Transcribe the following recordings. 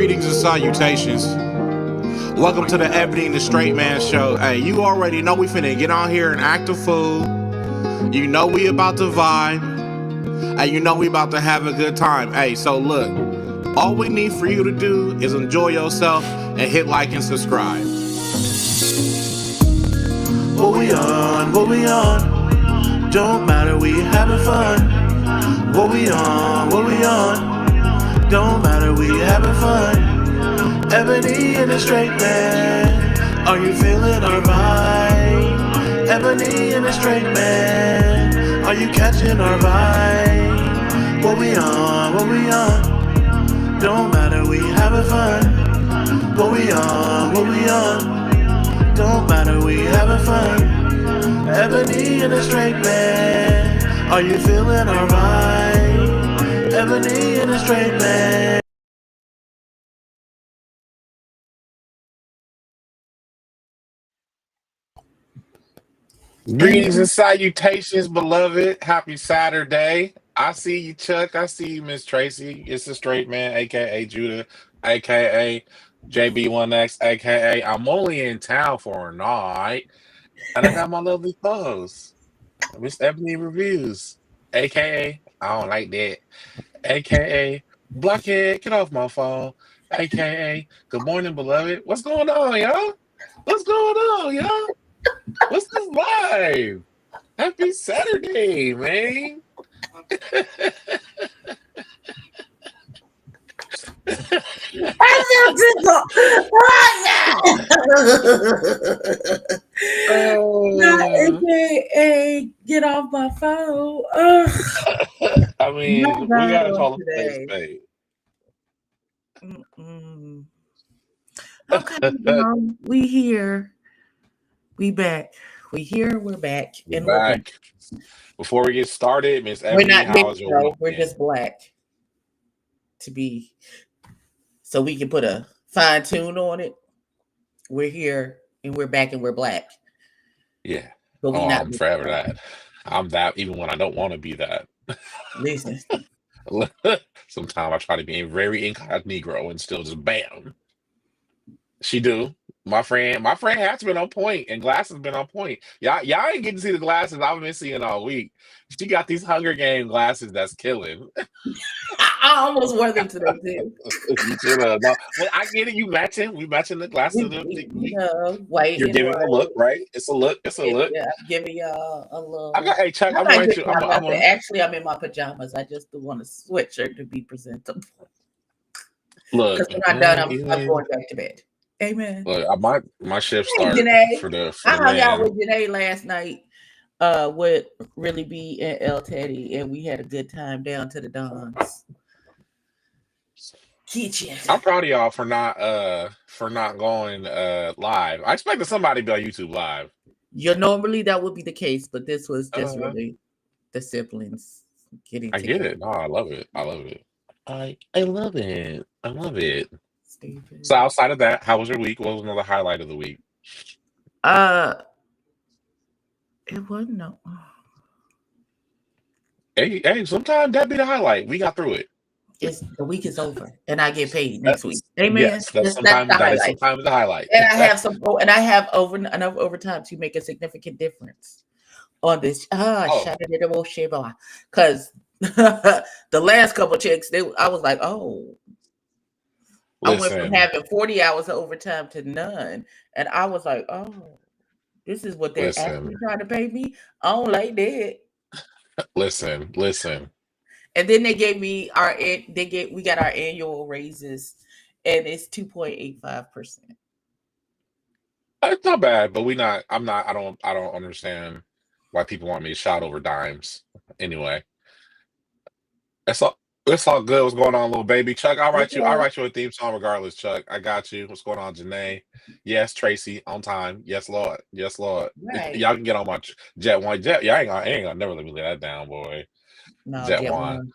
Greetings and salutations. Welcome to the EBBIE and the Straight Man Show. Hey, you already know we finna get on here and act a fool. You know we about to vibe. Hey, you know we about to have a good time. Hey, so look, all we need for you to do is enjoy yourself and hit like and subscribe. What we on? What we on? Don't matter, we having fun. What we on? What we on? Don't matter, we having fun. Ebony and the straight man, are you feeling our vibe? Ebony and the straight man, are you catching our vibe? What we on? What we on? Don't matter, we having fun. What we on? What we on? Don't matter, we having fun. Ebony and the straight man, are you feeling our vibe? Ebony and the straight man. Greetings and salutations, beloved. Happy Saturday. I see you, Chuck. I see you, Miss Tracy. It's the straight man, aka Judah, aka JB1X, aka I'm only in town for a night, and I got my lovely clothes. Miss Ebony Reviews, aka I don't like that, aka Blockhead, get off my phone, aka Good morning, beloved. What's going on, y'all? What's going on, y'all? What's this live? Happy Saturday, man. I feel tickled right now. AKA get off my phone. I mean, we gotta call it today. space. Okay, we here. We back. We here. We're back. We're and back. Before we get started, Miss we're Ebony, not how was your weekend? We're just black to be, so we can put a fine tune on it. We're here and we're back and we're black. Yeah. But we not I'm forever that. I'm that even when I don't want to be that. Listen. Sometimes I try to be very incognito and still just bam. She do. My friend has been on point, and glasses been on point. Y'all ain't getting to see the glasses I've been seeing all week. She got these Hunger Game glasses that's killing. I almost wore them today too. You should have. No, but I get it. You matching. We matching the glasses. White. You're giving a look, right? It's a look. It's a look. Yeah, I'm giving y'all a look. Hey, Chuck. I'm going to. Actually, I'm in my pajamas. I just want a sweatshirt to be presentable. Look, because when I'm done, I'm going back to bed. Amen. Look, my shift started for the I hung out with Janae last night with Really B and El Teddy, and we had a good time down to the Dons kitchen. I'm proud of y'all for not going live. I expected somebody to be on YouTube live. Normally that would be the case, but this was just really the siblings getting together. I get it. No, I love it. I love it. I love it. I love it. So outside of that, how was your week? What was another highlight of the week? It wasn't no. Hey, sometimes that be the highlight. We got through it. The week is over, and I get paid next week. Amen. Yes, that's sometimes the highlight. And I have enough overtime to make a significant difference on this. Because the last couple checks, I was like, oh. I went from having 40 hours of overtime to none. And I was like, oh, this is what they're actually trying to pay me. I don't like that. Listen. And then they gave me we got our annual raises, and it's 2.85%. It's not bad, but I don't understand why people want me to shout over dimes. Anyway. It's all good. What's going on, little baby? Chuck, I'll write you a theme song regardless, Chuck. I got you. What's going on, Janae? Yes, Tracy, on time. Yes, Lord. Yes, Lord. Right. Y'all can get on my Jet One. Y'all ain't gonna never let me lay that down, boy. No, Jet One.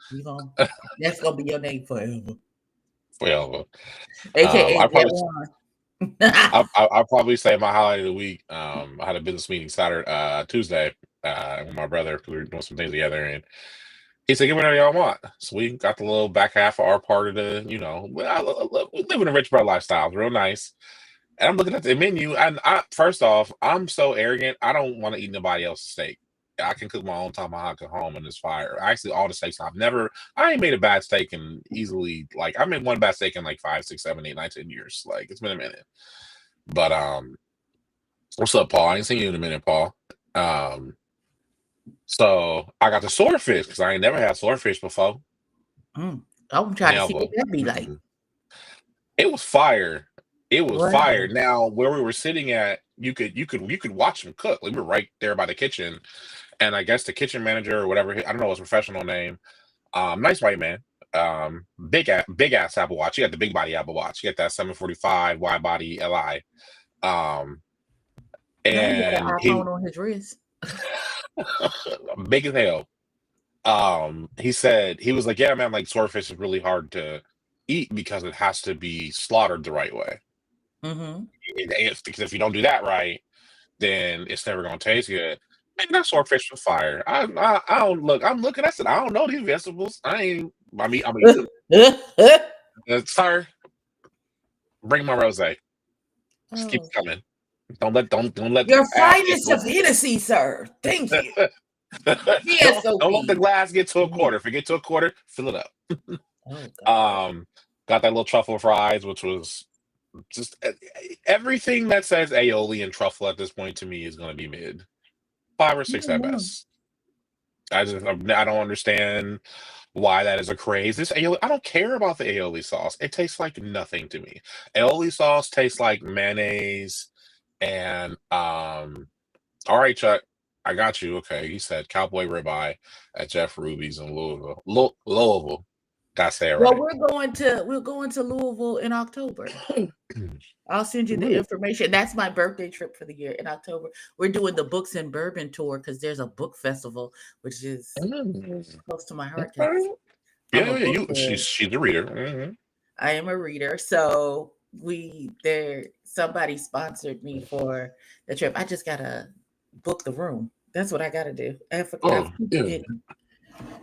That's gonna be your name forever. Forever. AKA Jet One. I'll probably say my highlight of the week. I had a business meeting Tuesday with my brother. We were doing some things together, and He said, "Get whatever y'all want." So we got the little back half of our part of the, we live in a rich bro lifestyle. It's real nice. And I'm looking at the menu, and first off, I'm so arrogant. I don't want to eat nobody else's steak. I can cook my own tomahawk at home and it's fire. Actually, all the steaks I ain't made a bad steak in easily, like, I made one bad steak in like 5, 6, 7, 8, 9, 10 years. Like, it's been a minute. But what's up, Paul? I ain't seen you in a minute, Paul. So I got the swordfish because I ain't never had swordfish before. I'm trying to see what that be like. It was fire. It was fire. Now, where we were sitting at, you could watch them cook. We were right there by the kitchen, and I guess the kitchen manager or whatever, I don't know his professional name. Nice white man. Big ass Apple Watch. You got the big body Apple Watch. You got that 745 wide body Li. And he on his wrist. Big as hell. He said, he was like, "Yeah, man, like swordfish is really hard to eat because it has to be slaughtered the right way. Because if you don't do that right, then it's never gonna taste good." Man, that swordfish was fire. I don't look. I'm looking. I said, "I don't know these vegetables. I'm eating them." Sir, bring my rosé. Just keep coming. Don't let your finest of Hennessy, sir. Thank you. Don't let the glass get to a quarter. If it gets to a quarter, fill it up. Got that little truffle fries, which was just everything that says aioli and truffle at this point to me is going to be mid 5 or 6 at best. I don't understand why that is a craze. This aioli, I don't care about the aioli sauce. It tastes like nothing to me. Aioli sauce tastes like mayonnaise and all right, Chuck, I got you. Okay, he said cowboy ribeye at Jeff Ruby's in Louisville. Louisville. Gotta say it right. Well, we're going to Louisville in October. I'll send you the information. That's my birthday trip for the year in October. We're doing the Books and Bourbon tour because there's a book festival, which is close to my heart. Yeah, she's a reader. I am a reader, so somebody sponsored me for the trip. I just gotta book the room. That's what I gotta do.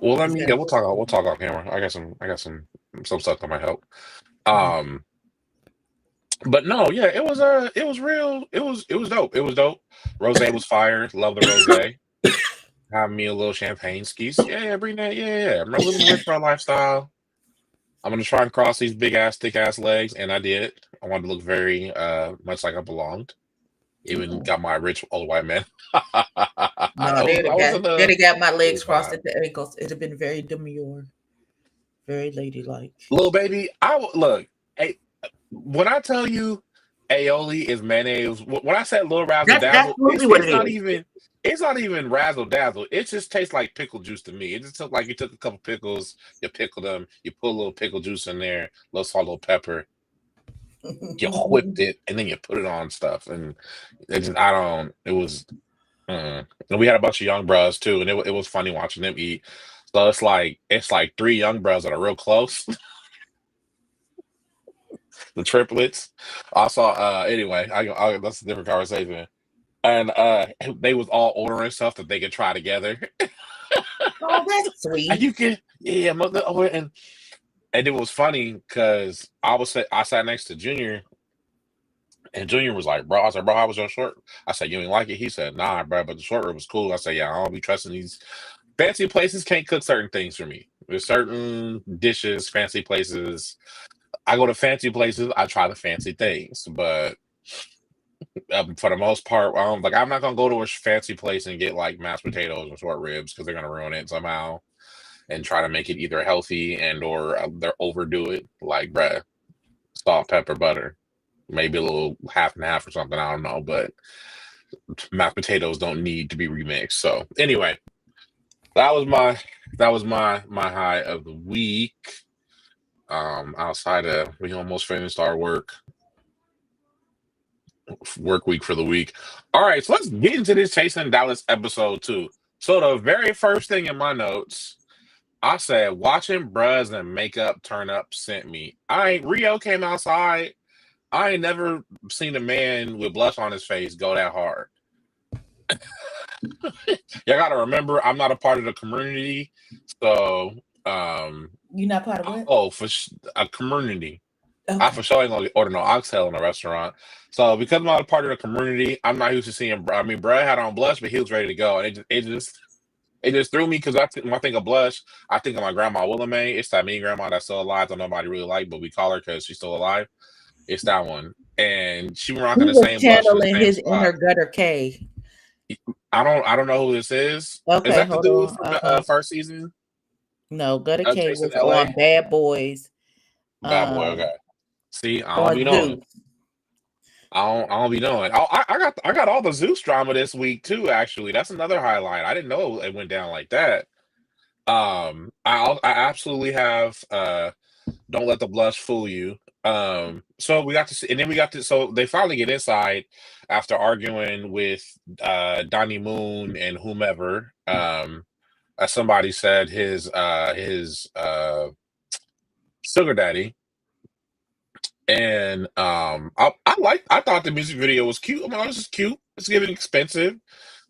Well, I mean, we'll talk off camera. I got some stuff that might help. But no, yeah, it was real. It was dope. It was dope. Rosé was fire. Love the rosé. Have me a little champagne skis. Yeah, bring that. Yeah. I'm living the rich bro lifestyle. I'm gonna try and cross these big ass, thick ass legs, and I did. I wanted to look very much like I belonged. Even got my rich old white man. No, they'd have got my legs crossed at the ankles. It'd have been very demure, very ladylike. Little baby, hey, when I tell you aioli is mayonnaise, when I said little razzle dazzle, it's not even razzle dazzle. It just tastes like pickle juice to me. It just took like you took a couple pickles, you pickled them, you put a little pickle juice in there, a little salt, a little pepper. You whipped it and then you put it on stuff, and it was. And we had a bunch of young bros too, and it was funny watching them eat. So it's like 3 young bros that are real close. The triplets. I saw. Anyway, that's a different conversation. And they was all ordering stuff that they could try together. Oh, that's sweet. And you can, and it was funny because I sat next to Junior, and Junior was like, "Bro," I said, "Bro, how was your short?" I said, "You ain't like it?" He said, "Nah, bro, but the short rib was cool." I said, "Yeah, I don't be trusting these fancy places. Can't cook certain things for me. There's certain dishes, fancy places. I go to fancy places, I try the fancy things, but for the most part, I'm not gonna go to a fancy place and get like mashed potatoes or short ribs because they're gonna ruin it somehow, and try to make it either healthy or they overdo it. Like, bruh, salt, pepper, butter, maybe a little half and half or something. I don't know, but mashed potatoes don't need to be remixed. So anyway, that was my high of the week. Outside of we almost finished our work week for the week. All right, so let's get into this Chasing Dallas episode 2. So the very first thing in my notes, I said watching bros and makeup turn up sent me. Rio came outside. I ain't never seen a man with blush on his face go that hard. Y'all gotta remember, I'm not a part of the community, so You're not part of what? oh, for a community. Okay. I for sure ain't gonna order no oxtail in a restaurant. So because I'm not a part of the community, I'm not used to seeing. I mean, Brad had on blush, but he was ready to go, and it just threw me because when I think of blush, I think of my grandma Willamay. It's that mean grandma that's still alive that nobody really like, but we call her because she's still alive. It's that one, and she was rocking the same blush in the channeling same his spot. inner Gutter K. I don't know who this is. Okay, Is that the hold dude on. from the first season? No, Gutter K Jason was LA? on Bad Boys. Bad boy. Okay. See, I don't On be knowing. Zeus. I don't be knowing. Oh, I got all the Zeus drama this week too. Actually, that's another highlight. I didn't know it went down like that. I absolutely have. Don't let the blush fool you. So we got to see, and then we got to. So they finally get inside after arguing with Donnie Moon and whomever. As somebody said, his sugar daddy. And I thought the music video was cute. I mean, it was just cute. It's giving expensive.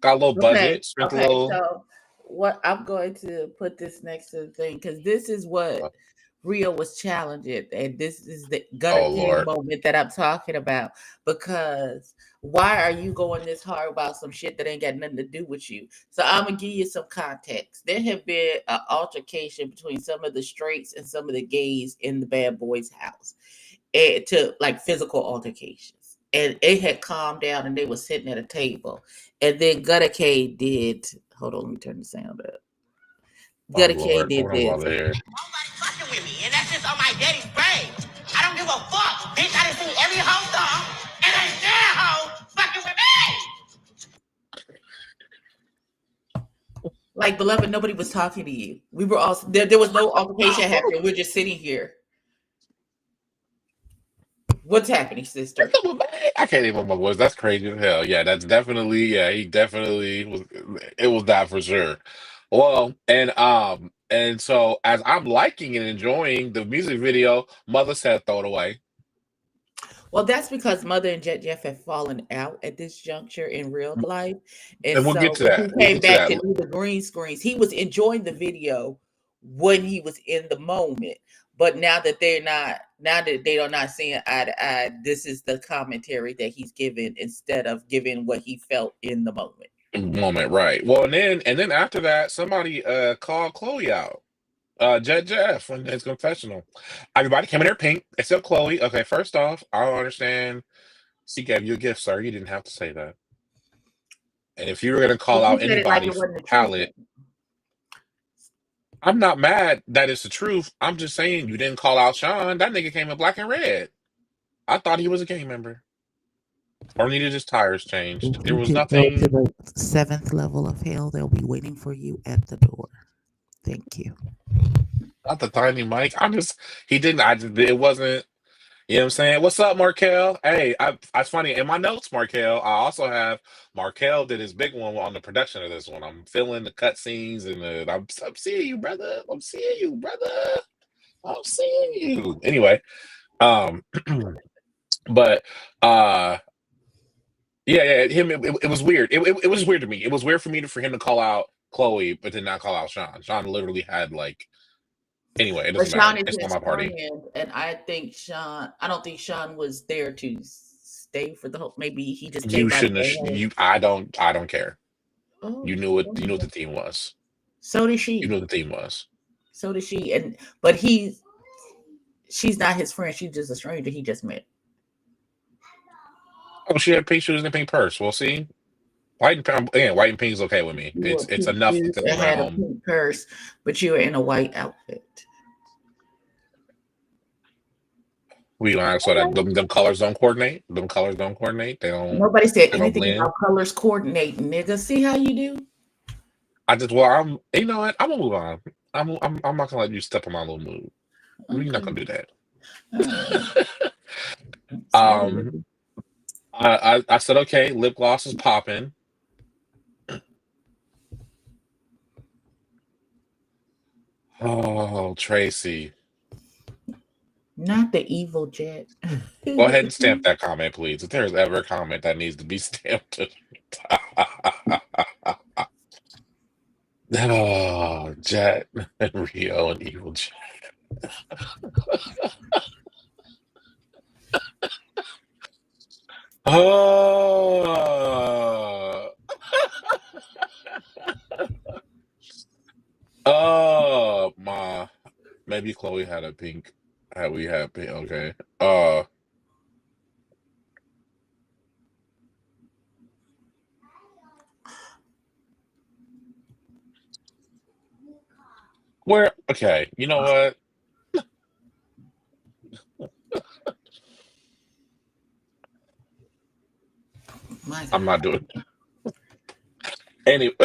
Got a little budget. Spent a little. So what I'm going to put this next to the thing because this is what Rio was challenging, and this is the Gutter moment that I'm talking about. Because why are you going this hard about some shit that ain't got nothing to do with you? So I'm gonna give you some context. There have been an altercation between some of the straights and some of the gays in the Bad Boys house. To like physical altercations, and it had calmed down, and they were sitting at a table, and then Gutter K did. Hold on, let me turn the sound up. Gutter K did this. Nobody fucking with me, and that's just on my daddy's grave. I don't give a fuck, bitch. I done seen every hoe song, and ain't that hoe fucking with me. Like, beloved, nobody was talking to you. We were all there was no altercation happening. We're just sitting here. What's happening, sister? I can't even put my voice. That's crazy as hell. Yeah, that's definitely. Yeah, he definitely was. It was that for sure. Well, and so as I'm liking and enjoying the music video, Mother said throw it away. Well, that's because Mother and Jet Jeff have fallen out at this juncture in real life, and we'll get to that. He came back to do the green screens. He was enjoying the video when he was in the moment. But now that they are not seeing eye to eye, this is the commentary that he's giving instead of giving what he felt in the moment. Right. Well, and then after that, somebody called Chloe out. Jet Jeff in his confessional. Everybody came in there pink except Chloe. Okay, first off, I don't understand. She gave you a gift, sir. You didn't have to say that. And if you were gonna call out anybody's palette. I'm not mad that it's the truth. I'm just saying you didn't call out Sean. That nigga came in black and red. I thought he was a gang member. Or needed his tires changed. There was nothing. Go to the 7th level of hell. They'll be waiting for you at the door. Thank you. Not the tiny mic. It wasn't. You know what I'm saying? What's up, Markel? Hey, that's funny. In my notes, Markel, I also have Markel did his big one on the production of this one. I'm feeling the cut scenes and I'm seeing you, brother. I'm seeing you, brother. I'm seeing you. Anyway, but yeah, him. It was weird. It was weird to me. It was weird for him to call out Chloe, but did not call out Sean. Sean literally had like. Anyway, it doesn't matter. It's not my party. And I don't think Sean was there to stay for the whole. Maybe he just. You shouldn't have. I don't care. Oh, you knew what the theme was. So did she. You knew what the theme was. So did she. But she's not his friend. She's just a stranger he just met. Oh, she had pink shoes and a pink purse. We'll see. White and pink is okay with me. It's enough to I had a pink purse, but you were in a white outfit. We don't ask so that them colors don't coordinate. Them colors don't coordinate. They don't. Nobody said anything about colors coordinating, nigga. See how you do? You know what? I'm gonna move on. I'm not gonna let you step on my little move. Okay. You're not gonna do that. I said okay. Lip gloss is popping. Oh, Tracy. Not the evil Jet. Go ahead and stamp that comment, please. If there's ever a comment that needs to be stamped. Oh, Jet and Rio and Evil Jet. Oh, oh, my. Maybe Chloe had a pink. Had we had pink? Okay. Where? Okay. You know what? I'm not doing it. Anyway.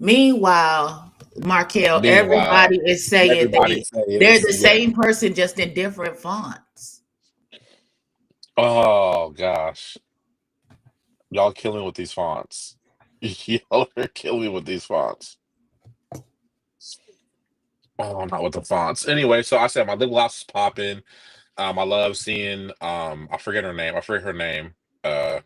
Meanwhile, Markel, Meanwhile, everybody is saying everybody say they're it's the yeah. same person, just in different fonts. Oh gosh, y'all killing with these fonts. Y'all are killing with these fonts. Oh, not with the fonts. Anyway, so I said my lip gloss is popping. I love seeing I forget her name. I forget her name. Uh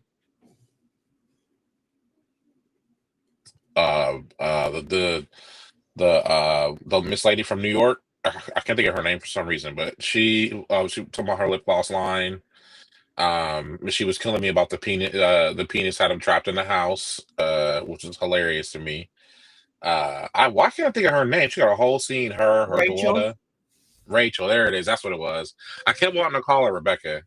the Miss Lady from New York. I can't think of her name for some reason, but she talking about her lip gloss line. She was killing me about the penis had him trapped in the house, which was hilarious to me. Why can't I think of her name? She got a whole scene, her Rachel, daughter, Rachel. There it is. That's what it was. I kept wanting to call her Rebecca.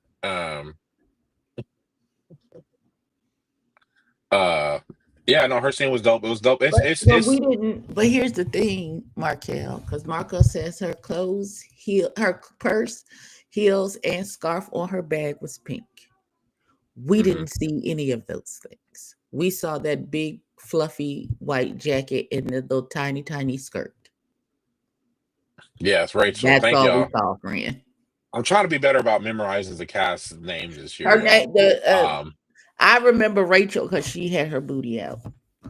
Uh, yeah, no, her scene was dope. It was dope. but we It's didn't. But here's the thing, Markel, because Marco says her clothes, her purse, heels, and scarf on her bag was pink. We mhm. didn't see any of those things. We saw that big, fluffy white jacket and the little tiny, tiny skirt. Yes, Rachel. That's Thank all we y'all. saw, friend. I'm trying to be better about memorizing the cast names this year, Her y'all. name, Um, I remember Rachel because she had her booty out.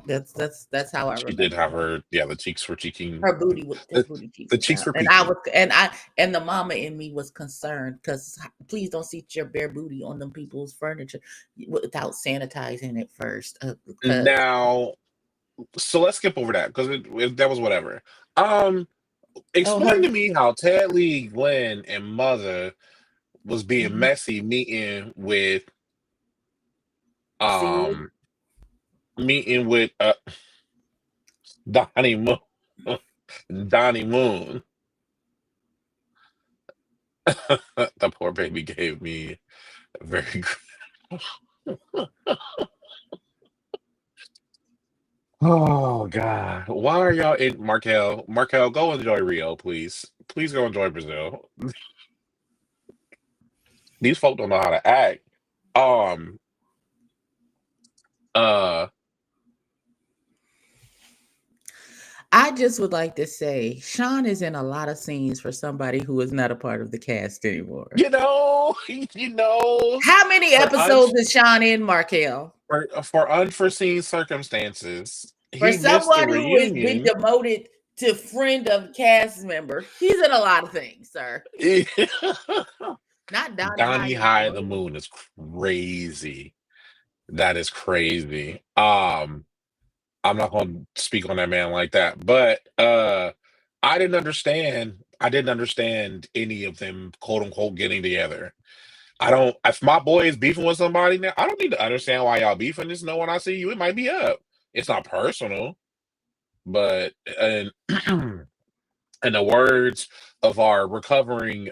That's how I she did have remember her, yeah, the cheeks were cheeking, her booty. Her the, booty cheeks the was cheeks out, were and I peaking. was, and the mama in me was concerned because please don't see your bare booty on them people's furniture without sanitizing it first. Because Now, so let's skip over that because that was whatever. oh, Explain her to me how Ted Lee, Glenn, and Mother was being mhm. messy See, um meeting with Donnie Moon. Donnie Moon. The poor baby gave me a very oh God. Why are y'all in Markel? Markel, go enjoy Rio, please. Please go enjoy Brazil. These folk don't know how to act. Um uh I just would like to say Sean is in a lot of scenes for somebody who is not a part of the cast anymore. you know, you know, How many for un episodes is Sean in, Markel? for unforeseen circumstances, For he missed the someone who has been reunion. demoted to friend of cast member, he's in a lot of things, sir. Not Donnie Donnie hiding the High the moon. Moon is crazy. That is crazy. I'm not gonna speak on that man like that, but I didn't understand any of them quote unquote getting together. I don't if my boy is beefing with somebody now, I don't need to understand why y'all beefing. Just know when I see you, it might be up. It's not personal, but and in the words of our recovering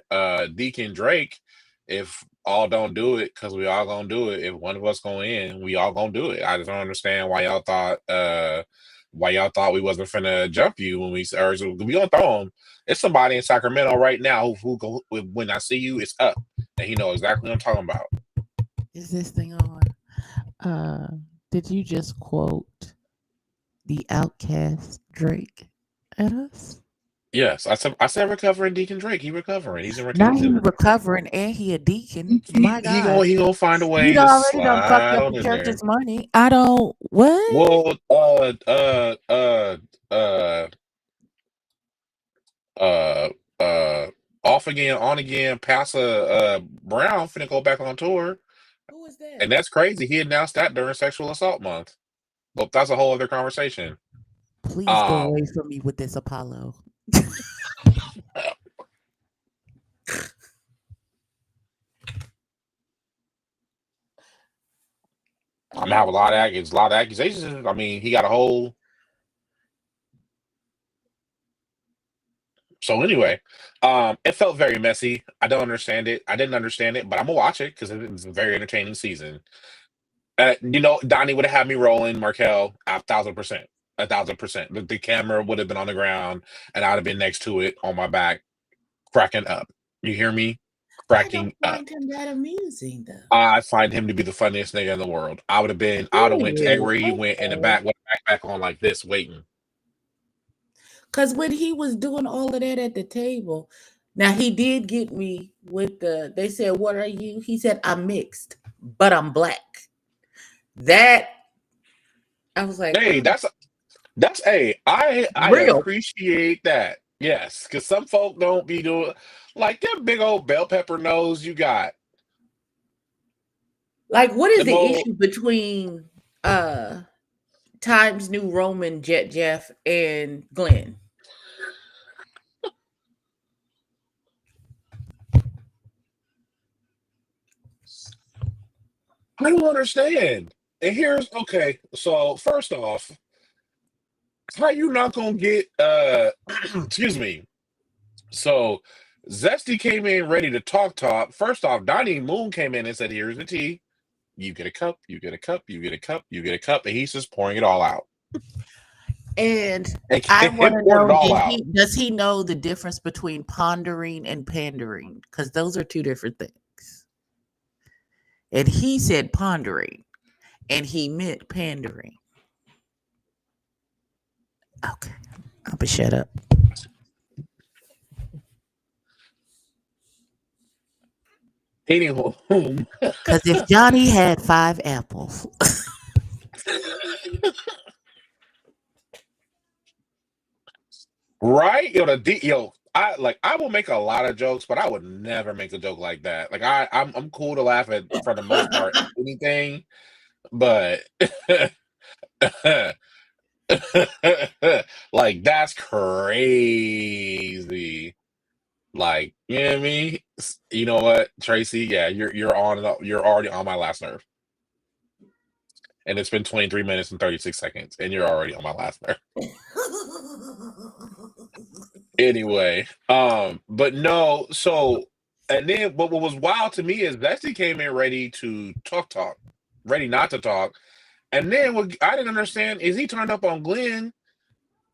Deacon Drake, if all don't do it, because we all gonna do it. If one of us go in, we all gonna do it. I just don't understand why y'all thought we wasn't finna jump you when we gonna throw him. It's somebody in Sacramento right now who go when I see you, it's up, and he know exactly what I'm talking about. Is this thing on? Did you just quote the Outcast Drake at us? Yes, I said recovering Deacon Drake. He recovering. Now He's he in recovering and he a deacon. My God. he gonna find a He way to already done fucked slide up on the in there. church's money. I don't what? Well, uh, uh, uh, off again, on again, Pastor Brown finna go back on tour, Who is that? and that's crazy. He announced that during Sexual Assault Month. Well, that's a whole other conversation. Please go away from me with this Apollo. I'm gonna have a lot of accusations. I mean, he got a whole. So anyway, it felt very messy. I don't understand it. I didn't understand it, but I'm gonna watch it because it's a very entertaining season. Donnie would have had me rolling, Markel, 1,000%. 1,000%. The camera would have been on the ground, and I'd have been next to it on my back, cracking up. You hear me? Cracking I up. don't find him that amusing, though. I find him to be the funniest nigga in the world. I would have went to everywhere he went in the back with a backpack on like this, waiting. Because when he was doing all of that at the table, now he did get me with they said, "What are you?" He said, "I'm mixed, but I'm black." That, I was like, hey, I real. appreciate that. Yes, because some folk don't be doing like that big old bell pepper nose you got. Like, what is the issue between Times New Roman, Jet Jeff, and Glenn? I don't understand. And here's okay. So first off, how you not gonna get excuse me. So Zesty came in ready to talk. First off, Donnie Moon came in and said, "Here's the tea. You get a cup, you get a cup, you get a cup, you get a cup," and he's just pouring it all out. And I want to know, does he know the difference between pondering and pandering? Because those are two different things. And he said pondering, and he meant pandering. Okay, I'm gonna shut up. Anywho, because if Johnny had 5 apples. Right? I will make a lot of jokes, but I would never make a joke like that. Like I'm cool to laugh at for the most part anything, but like that's crazy. Like, you know what I mean? You know what, Tracy? Yeah, you're already on my last nerve. And it's been 23 minutes and 36 seconds, and you're already on my last nerve. Anyway, but no, so and then but what was wild to me is Bessie came in ready to talk, ready not to talk. And then what I didn't understand is he turned up on Glenn.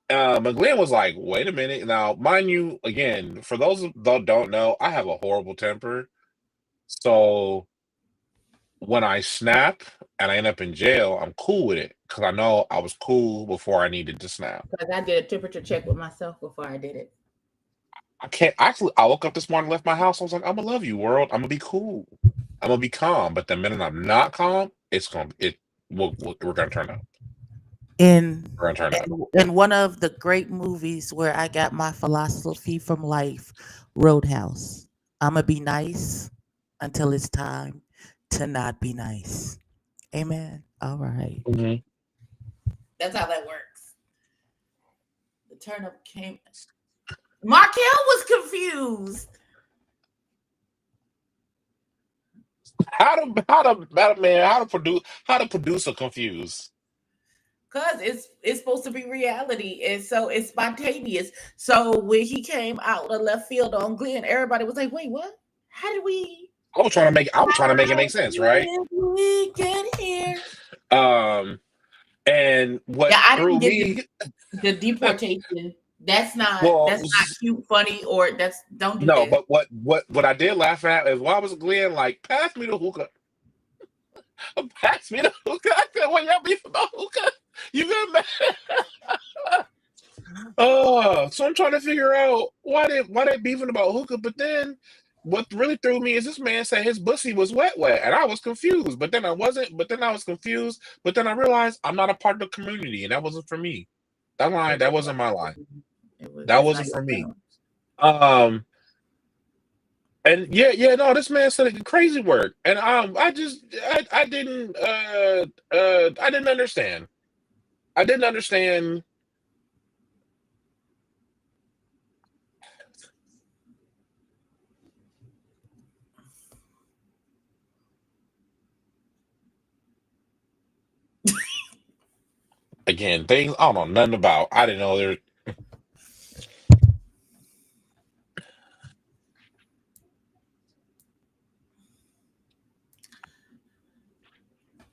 And Glenn was like, wait a minute. Now, mind you, again, for those that don't know, I have a horrible temper. So when I snap and I end up in jail, I'm cool with it because I know I was cool before I needed to snap. Because I did a temperature check with myself before I did it. I woke up this morning, left my house. I was like, I'm gonna love you, world. I'm gonna be cool. I'm gonna be calm. But the minute I'm not calm, we're gonna turn up. In one of the great movies where I got my philosophy from life, Roadhouse. I'm gonna be nice until it's time to not be nice. Amen. All right. Mm-hmm. That's how that works. The turn up came. Markel was confused. How to producer confused? Because it's supposed to be reality, and so it's spontaneous. So when he came out of left field on Glenn, everybody was like, "Wait, what? How did we?" I was trying to make it make sense, right? We get here. And what threw me the deportation. That's not cute, funny, or don't do that. No, but what I did laugh at is why was Glenn like, pass me the hookah? Pass me the hookah. I said, when y'all beef about hookah, you get mad. So I'm trying to figure out why they beefing about hookah, but then what really threw me is this man said his pussy was wet, and I was confused. But then I wasn't. But then I was confused. But then I realized I'm not a part of the community, and that wasn't for me. That wasn't my line. That wasn't for me. And no, this man said crazy word, and I didn't understand. I didn't understand. Again, things I don't know nothing about. I didn't know there.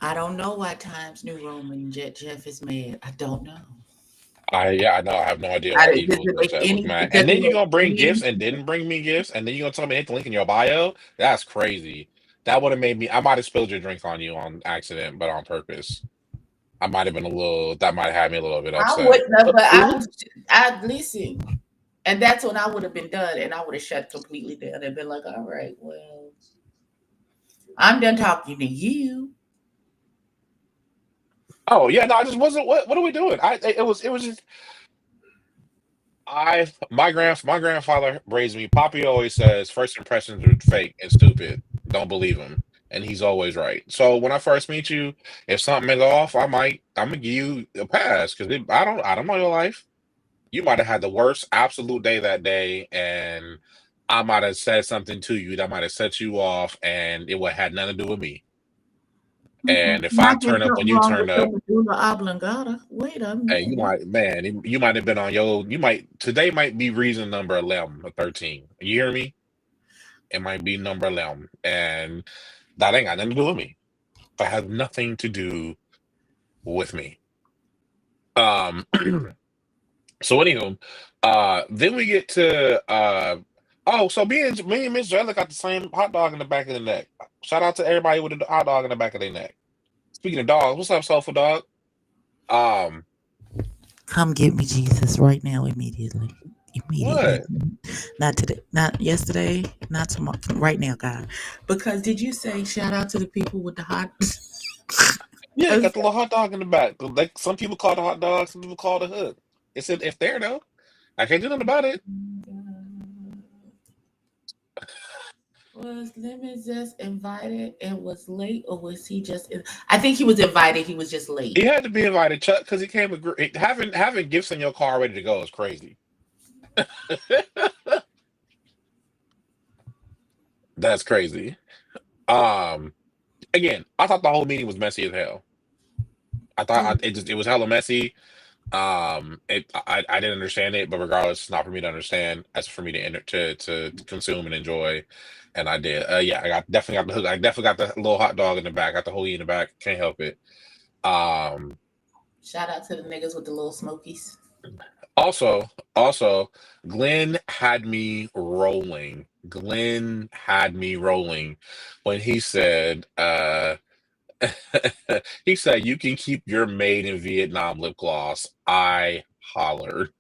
I don't know why Times New Roman Jeff is mad. I don't know. I know. I have no idea I why does Eagles it make upset was any mad. does And it then you're make gonna bring any gifts and didn't bring me gifts, and then you're gonna tell me hit the link in your bio. That's crazy. That would have made me. I might have spilled your drink on you on accident, but on purpose. I might have been a little. That might have had me a little bit I upset. wouldn't have, but I listen. And that's when I would have been done and I would have shut completely down and been like, all right, well, I'm done talking to you. Oh yeah, no, I just wasn't. What are we doing? It was just. My grandfather raised me. Poppy always says first impressions are fake and stupid. Don't believe him, and he's always right. So when I first meet you, if something is off, I'm gonna give you a pass because I don't know your life. You might have had the worst absolute day that day, and I might have said something to you that might have set you off, and it would had nothing to do with me. And if I Might be turn up when something you wrong turn with the up, medulla oblongata. Wait a hey, you minute. might, man, you might have been on your, you might, today might be reason number 11 or 13. You hear me? It might be number 11. And that ain't got nothing to do with me. That has nothing to do with me. So anywho, then we get to, oh, so me and Miss Jella got the same hot dog in the back of the neck. Shout out to everybody with a hot dog in the back of their neck. Speaking of dogs, what's up, Soulful Dog? Um, Come get me, Jesus, right now, immediately. Immediately. what? Not today, not yesterday, not tomorrow. Right now, God. Because did you say shout out to the people with the hot? Yeah, got the little hot dog in the back. Like some people call it a hot dog, some people call it a hood. It's there though. I can't do nothing about it. Was Lemon just invited and was late, or was he just? I think he was invited. He was just late. He had to be invited, Chuck, because he came. Having gifts in your car ready to go is crazy. That's crazy. Again, I thought the whole meeting was messy as hell. I thought it was hella messy. I didn't understand it, but regardless, it's not for me to understand. That's for me to enter to consume and enjoy, and I did. Yeah, definitely got the hook. I definitely got the little hot dog in the back. Got the hoagie in the back. Can't help it. Shout out to the niggas with the little smokies. Also, Glenn had me rolling. Glenn had me rolling when he said, he said, you can keep your made in Vietnam lip gloss. I hollered.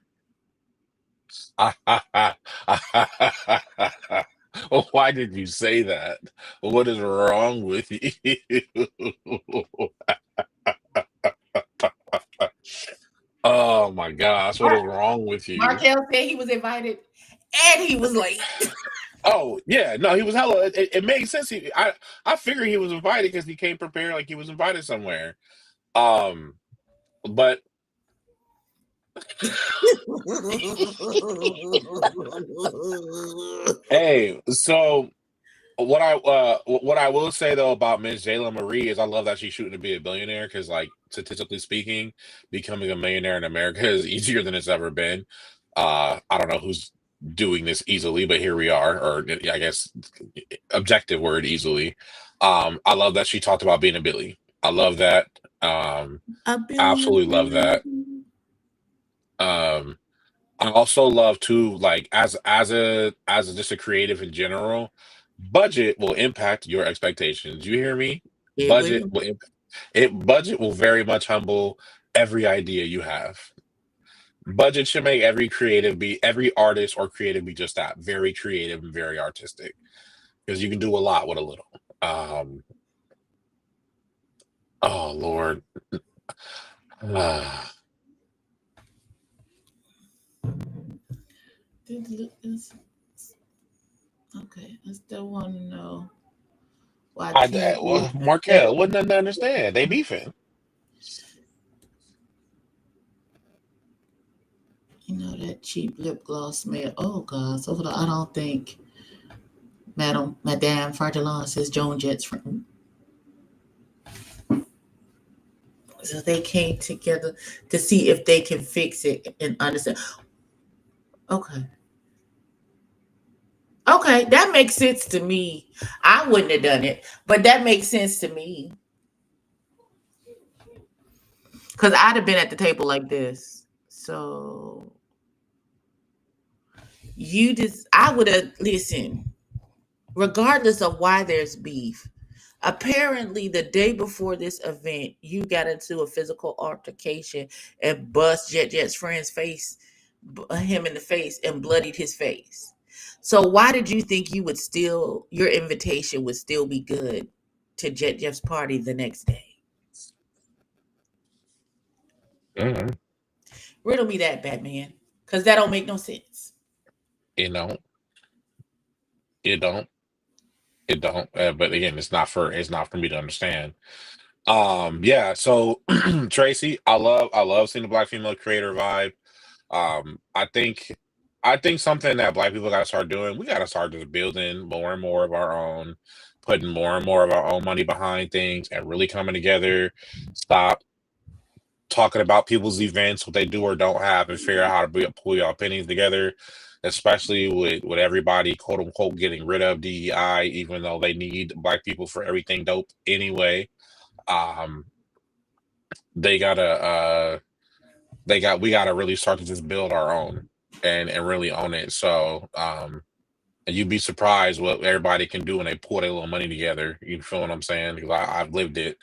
Why did you say that? What is wrong with you? Oh my gosh, what is wrong with you? Markel said he was invited and he was late. Oh yeah, no, he was hella. It made sense. I figured he was invited because he came prepared, like he was invited somewhere. But hey, so what I will say though about Miss Jayla Marie is I love that she's shooting to be a billionaire because like statistically speaking, becoming a millionaire in America is easier than it's ever been. I don't know who's doing this easily, but here we are, or I guess objective word easily. I love that she talked about being a Billy. I love that. Absolutely love that. I also love too, like as just a creative in general, budget will impact your expectations. You hear me? It will. Budget will very much humble every idea you have. Budget should make every artist or creative be just that, very creative and very artistic. Because you can do a lot with a little. Oh Lord. Okay, I still want to know why Markel wouldn't understand. They beefing. that cheap lip gloss smell? Oh God! So I don't think Madame Fardellon says Joan Jett's friend. So they came together to see if they can fix it and understand. Okay. Okay, that makes sense to me. I wouldn't have done it, but that makes sense to me. Because I'd have been at the table like this. So I would have, listen, regardless of why there's beef, apparently the day before this event, you got into a physical altercation and bust Jet's friend's face, him in the face, and bloodied his face. So why did you think your invitation would still be good to Jeff's party the next day? Mm-hmm. Riddle me that, Batman, because that don't make no sense. It don't. But again, it's not for me to understand. Yeah. So Tracy, I love seeing the Black female creator vibe. I think something that Black people got to start doing. We got to start just building more and more of our own, putting more and more of our own money behind things, and really coming together. Stop talking about people's events, what they do or don't have, and figure out how to pull your opinions together, especially with everybody quote unquote getting rid of DEI, even though they need Black people for everything dope anyway. We gotta really start to just build our own and really own it. So and you'd be surprised what everybody can do when they pull their little money together. You feel what I'm saying? Because I've lived it.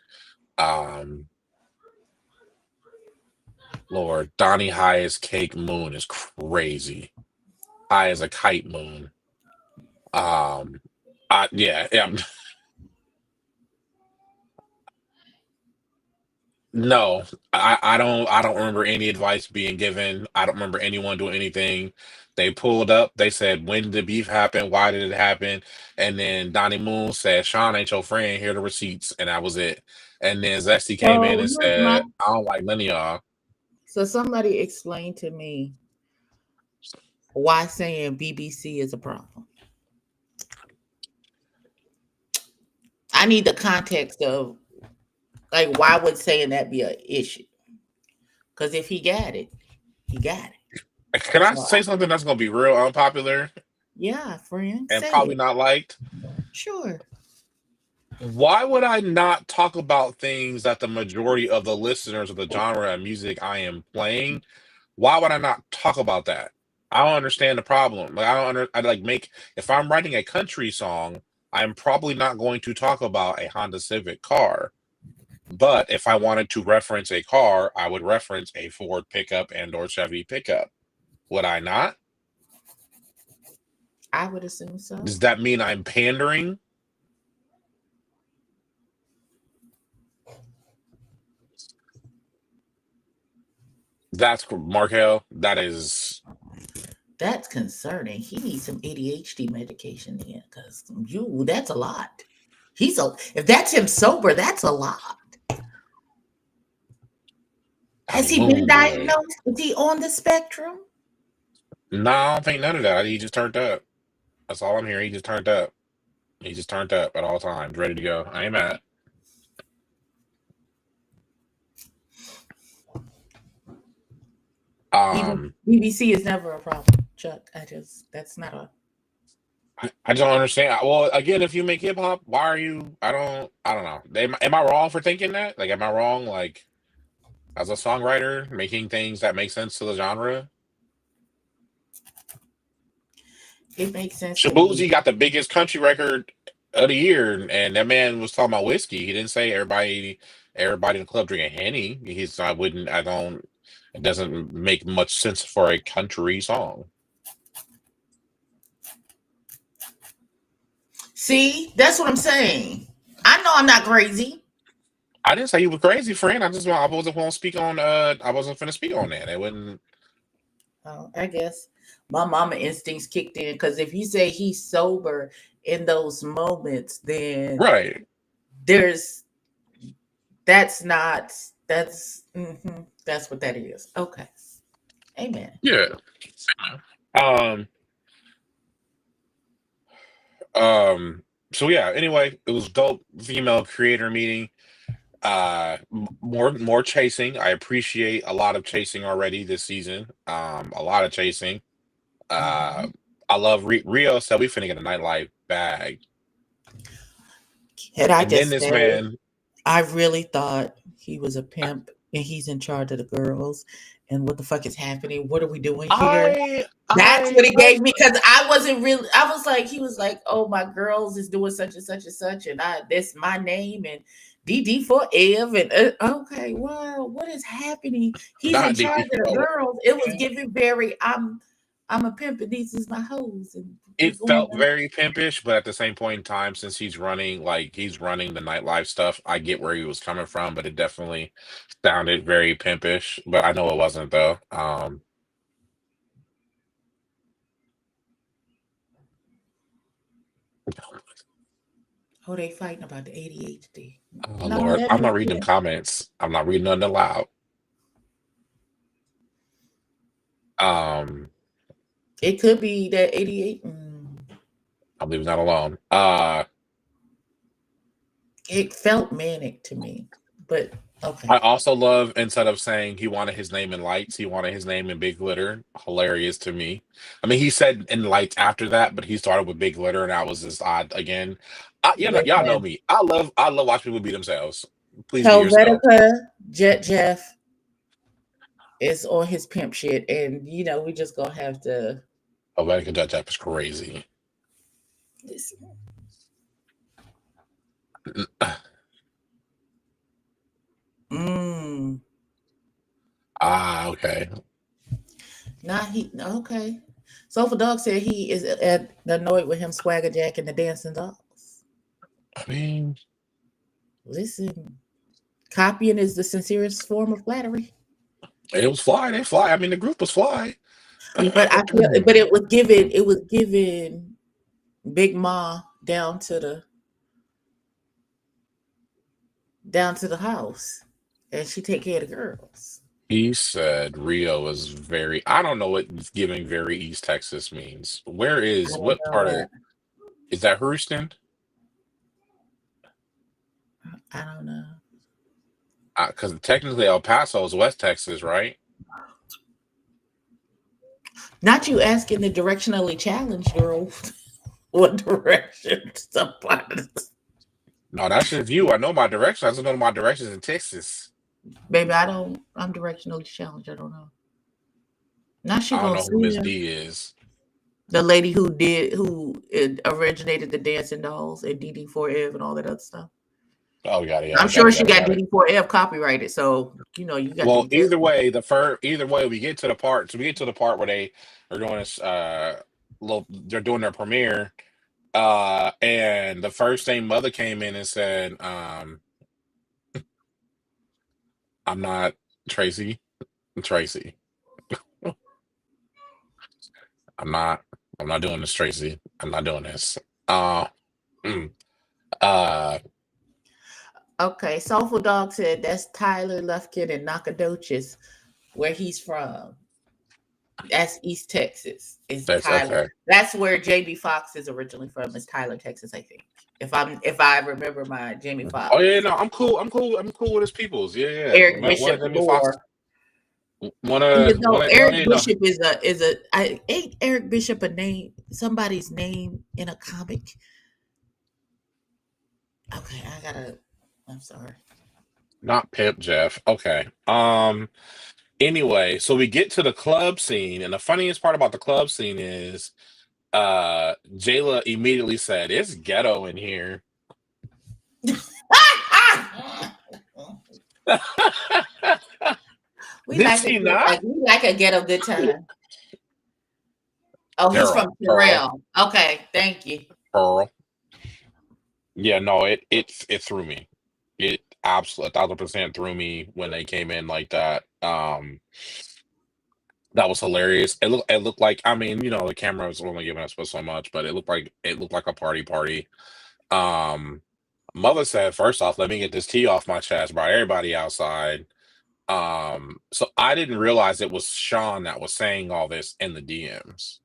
Lord, Donnie high as cake moon is crazy. High as a kite moon. Yeah. No, I don't remember any advice being given. I don't remember anyone doing anything. They pulled up, they said, when did the beef happen? Why did it happen? And then Donnie Moon said, Sean ain't your friend, here are the receipts, and that was it. And then Zesty came in and said, I don't like none of y'all. So somebody explain to me why saying BBC is a problem. I need the context of, like, why would saying that be an issue? Because if he got it, he got it. Can I say something that's going to be real unpopular? Yeah, friend. And probably not liked? Sure. Why would I not talk about things that the majority of the listeners of the genre of music I am playing? Why would I not talk about that? I don't understand the problem. Like, if I'm writing a country song, I'm probably not going to talk about a Honda Civic car. But if I wanted to reference a car, I would reference a Ford pickup and or Chevy pickup. Would I not? I would assume so. Does that mean I'm pandering? That's Markel. That's concerning. He needs some ADHD medication here, because that's a lot. If that's him sober, that's a lot. Has he been diagnosed? Is he on the spectrum? No, I don't think none of that. He just turned up. That's all I'm hearing. He just turned up. He just turned up at all times, ready to go. I ain't mad. BBC is never a problem, Chuck. That's not a. I don't understand. Well, again, if you make hip hop, why are you? I don't know. Am I wrong for thinking that? Like, am I wrong? Like, as a songwriter, making things that make sense to the genre? It makes sense. Shabuzi got the biggest country record of the year, and that man was talking about whiskey. He didn't say everybody in the club drinking Henny. It doesn't make much sense for a country song. See, that's what I'm saying. I know I'm not crazy. I didn't say you were crazy, friend. I wasn't going to speak on. I wasn't finna speak on that. It wouldn't. Oh, I guess my mama instincts kicked in, because if you say he's sober in those moments, then right, that's what that is. Okay, Amen. Yeah. So yeah, anyway, it was dope female creator meeting. More chasing. I appreciate a lot of chasing already this season. A lot of chasing. I love Rio said we finna get a nightlife bag. Can I And then just this say, man, I really thought he was a pimp and he's in charge of the girls. And what the fuck is happening? What are we doing here? That's what he gave me, because I wasn't really. I was like, he was like, "Oh, my girls is doing such and such and such, and that's my name and DD for Ev." And okay, well, what is happening? He's in not charge DP. of the girls. It was giving very. I'm a pimp, and these is my hoes, and we It going felt on. very pimpish, but at the same point in time, since he's running the nightlife stuff, I get where he was coming from, but it definitely sounded very pimpish. But I know it wasn't though. Oh, they fighting about the ADHD. Oh No, Lord, that I'm not makes reading them sense. comments. I'm not reading nothing aloud. It could be that 88. I'm leaving that alone. It felt manic to me, but okay. I also love, instead of saying he wanted his name in lights, he wanted his name in big glitter. Hilarious to me. I mean, he said in lights after that, but he started with big glitter, and that was just odd again. Y'all know Listen, me. I love watching people be themselves. Please be yourself. Helvetica Jet Jeff is on his pimp shit, and we just gonna have to Helvetica Jet Jeff is crazy. listen. Okay. Okay. Soulful Dog said he is annoyed with him swagger jack and the dancing dolls. I mean, listen, copying is the sincerest form of flattery. It was fly. They fly. I mean, the group was fly. But it was given Big Ma down to the house, and she take care of the girls. He said Rio was very. I don't know what giving very East Texas means. What part of is that Houston? I don't know. Because technically El Paso is West Texas, right? Not you asking the directionally challenged girl what direction somebody. No, that's just you. I know my direction. I just know my directions in Texas. Baby, I'm directionally challenged. I don't know. Now she I don't gonna know who Miss see D is. the lady who originated the dancing dolls and DD4F and all that other stuff. Oh, yeah. I'm sure she got DD4F copyrighted, so you got. Well, either way, we get to the part. So we get to the part where they are doing this. They're doing their premiere, and the first thing Mother came in and said, "I'm not Tracy. I'm Tracy. I'm not doing this, Tracy. I'm not doing this." Okay, Soulful Dog said that's Tyler Lufkin and Nacogdoches, where he's from. That's East Texas. That's Tyler. Okay. That's where JB Fox is originally from. It's Tyler, Texas, I think. If I remember my Jamie Foxx. Oh yeah, no, I'm cool. I'm cool with his peoples. Yeah. Eric Bishop. Eric Bishop ain't Eric Bishop a name? Somebody's name in a comic. Okay, I'm sorry. Not Pimp Jeff. Okay. Anyway, so we get to the club scene, and the funniest part about the club scene is Jayla immediately said, "It's ghetto in here." We like a ghetto good time. Oh, he's from Terrell. Okay, thank you. Pearl. Yeah, no, it threw me. It absolutely 1,000% threw me when they came in like that. That was hilarious. It looked like, I mean, the camera was only giving us so much, but it looked like a party. Mother said, first off, let me get this tea off my chest, brought everybody outside. So I didn't realize it was Sean that was saying all this in the DMs.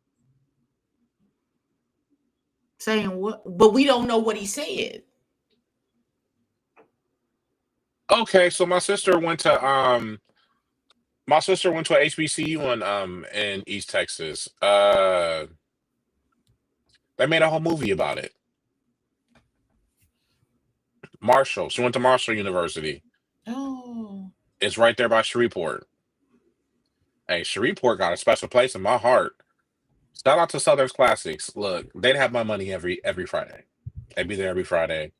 Saying what? But we don't know what he said. Okay, so my sister went to a HBCU in East Texas. They made a whole movie about it. Marshall. She went to Marshall University. Oh. It's right there by Shreveport. Hey, Shreveport got a special place in my heart. Shout out to Southern's Classics. Look, they'd have my money every Friday. They'd be there every Friday.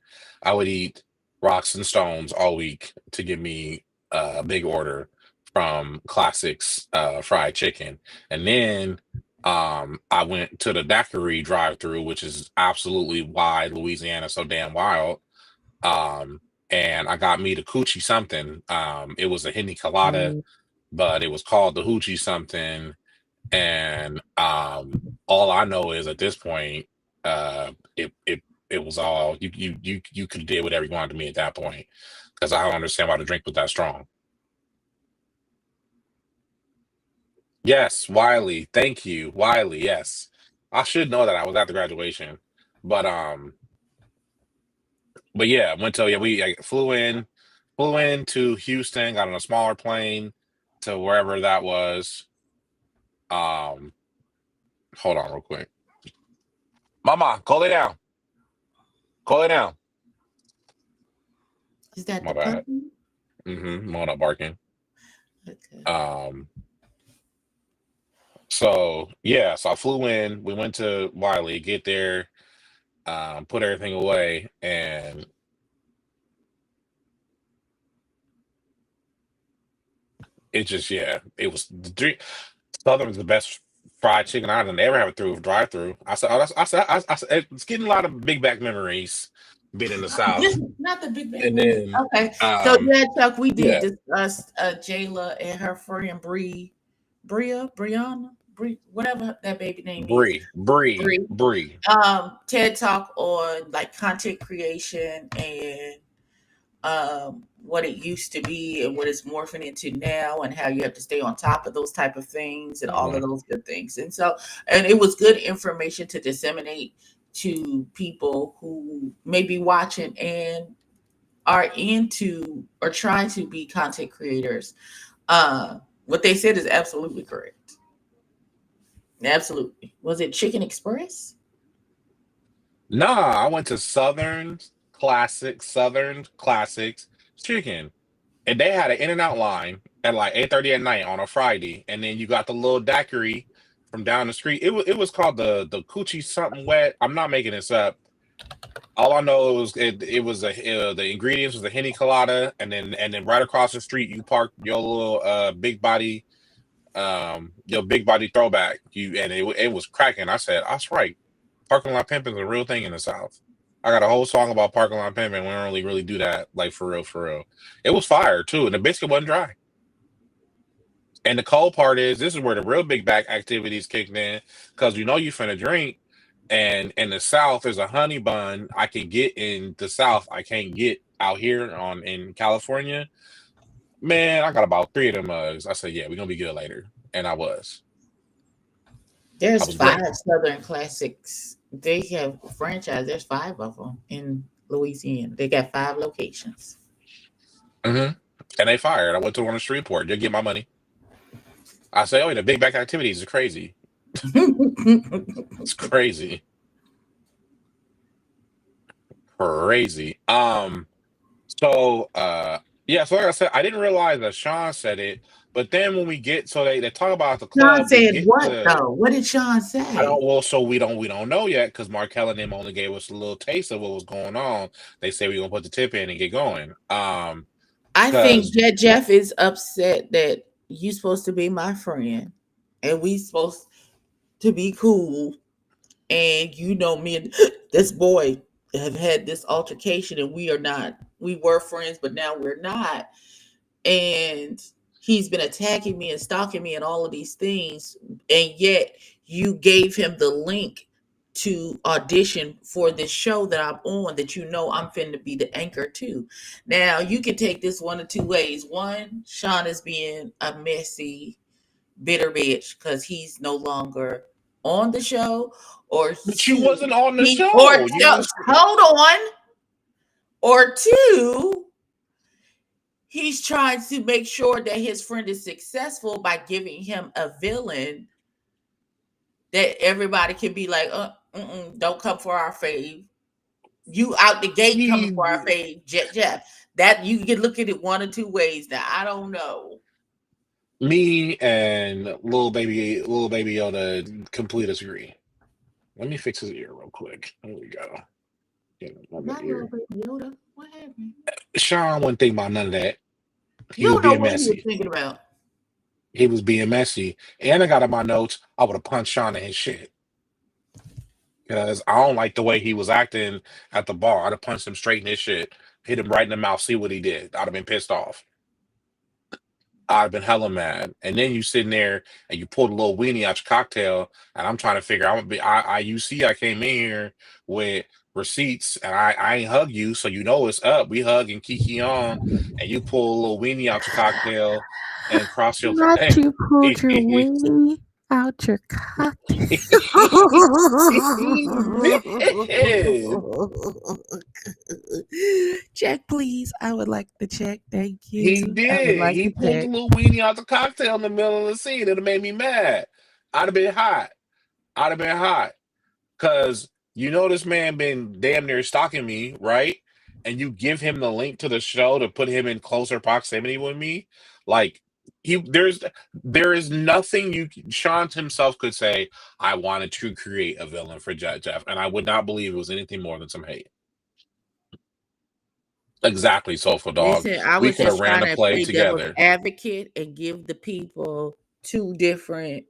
I would eat rocks and stones all week to give me a big order from Classics fried chicken. And then I went to the daiquiri drive-through, which is absolutely why Louisiana is so damn wild. And I got me the coochie something. It was a henny colada, but it was called the hoochie something. And all I know is at this point, it was all you could do whatever you wanted to me at that point, because I don't understand why the drink was that strong. Yes, Wiley, thank you, Wiley. Yes, I should know that I was at the graduation, but yeah, we flew in to Houston, got on a smaller plane to wherever that was. Hold on real quick. Mama, go lay down. Go lay down. Is that My the bad. puppy? I'm not barking. Okay. So yeah, so I flew in, we went to Wiley, get there, put everything away, and it just, yeah, it was the drink. Southern was the best fried chicken I done ever have it through drive-through. I said, it's getting a lot of big back memories being in the South. Not the big bang. And then okay. So yeah, Chuck, we did yeah. discuss Jayla and her friend Brianna, whatever that baby name is. Bree. TED Talk on like content creation and what it used to be and what it's morphing into now, and how you have to stay on top of those type of things and all of those good things. And so, and it was good information to disseminate to people who may be watching and are into or trying to be content creators. What they said is absolutely correct. Absolutely. Was it Chicken Express? Nah, I went to Southern Classics Chicken, and they had an In-N-Out line at like 8:30 at night on a Friday, and then you got the little daiquiri from down the street. It was called the Coochie something wet. I'm not making this up. All I know is the ingredients was a henny colada, and then right across the street you park your little big body throwback. It was cracking. I said, that's right. Parking lot pimping is a real thing in the South. I got a whole song about parking lot pimping. We don't really do that, like for real. It was fire too, and the biscuit wasn't dry. And the cold part is, this is where the real big back activities kicked in, because you finna drink, and in the South there's a honey bun I can get in the South I can't get out here in California. Man, I got about 3 of them mugs. I said, yeah, we're gonna be good later, and I was. There's 5 Southern Classics. They have a franchise. There's 5 of them in Louisiana. They got 5 locations. And they fired. I went to one in Shreveport. They'll get my money. I say, the big back activities is crazy. It's crazy. Crazy. So like I said, I didn't realize that Sean said it, but then when we get, so they talk about the club. Sean said what though? What did Sean say? So we don't know yet, because Markel and them only gave us a little taste of what was going on. They say we're gonna put the tip in and get going. I think that Jeff is upset that you supposed to be my friend and we supposed to be cool, and me and this boy have had this altercation, and we were friends, but now we're not. And he's been attacking me and stalking me and all of these things. And yet you gave him the link to audition for this show that I'm on, that I'm finna be the anchor to. Now you can take this one of two ways. One, Sean is being a messy, bitter bitch because he's no longer on the show, or but you wasn't on the show. Hold on. Or two, he's trying to make sure that his friend is successful by giving him a villain that everybody can be like, don't come for our fave. You out the gate coming for our fave, Jeff. That you can look at it one or two ways. Now I don't know. Me and little baby Yoda completely disagree. Let me fix his ear real quick. There we go. Not little baby Yoda. What happened? Sean wouldn't think about none of that. He was being messy. He was thinking about. He was being messy. And I got in my notes, I would have punched Sean in his shit. Because I don't like the way he was acting at the bar. I'd have punched him straight in his shit, hit him right in the mouth, see what he did. I'd have been pissed off. I'd have been hella mad. And then you sitting there and you pulled a little weenie out your cocktail, and I'm trying to figure out, you see I came in here with receipts and I ain't hug you, so it's up. We hug and kiki on, and you pull a little weenie out your cocktail and cross your Not you pulled your weenie out your cocktail. Check, please. I would like the check. Thank you. He did. He pulled a little weenie out the cocktail in the middle of the scene. It'd have made me mad. I'd have been hot. Because this man been damn near stalking me, right? And you give him the link to the show to put him in closer proximity with me. Like, there is nothing Sean himself could say, I wanted to create a villain for Jeff. And I would not believe it was anything more than some hate. Exactly, Soulful Dog. Listen, I was just trying to play devil's advocate and give the people two different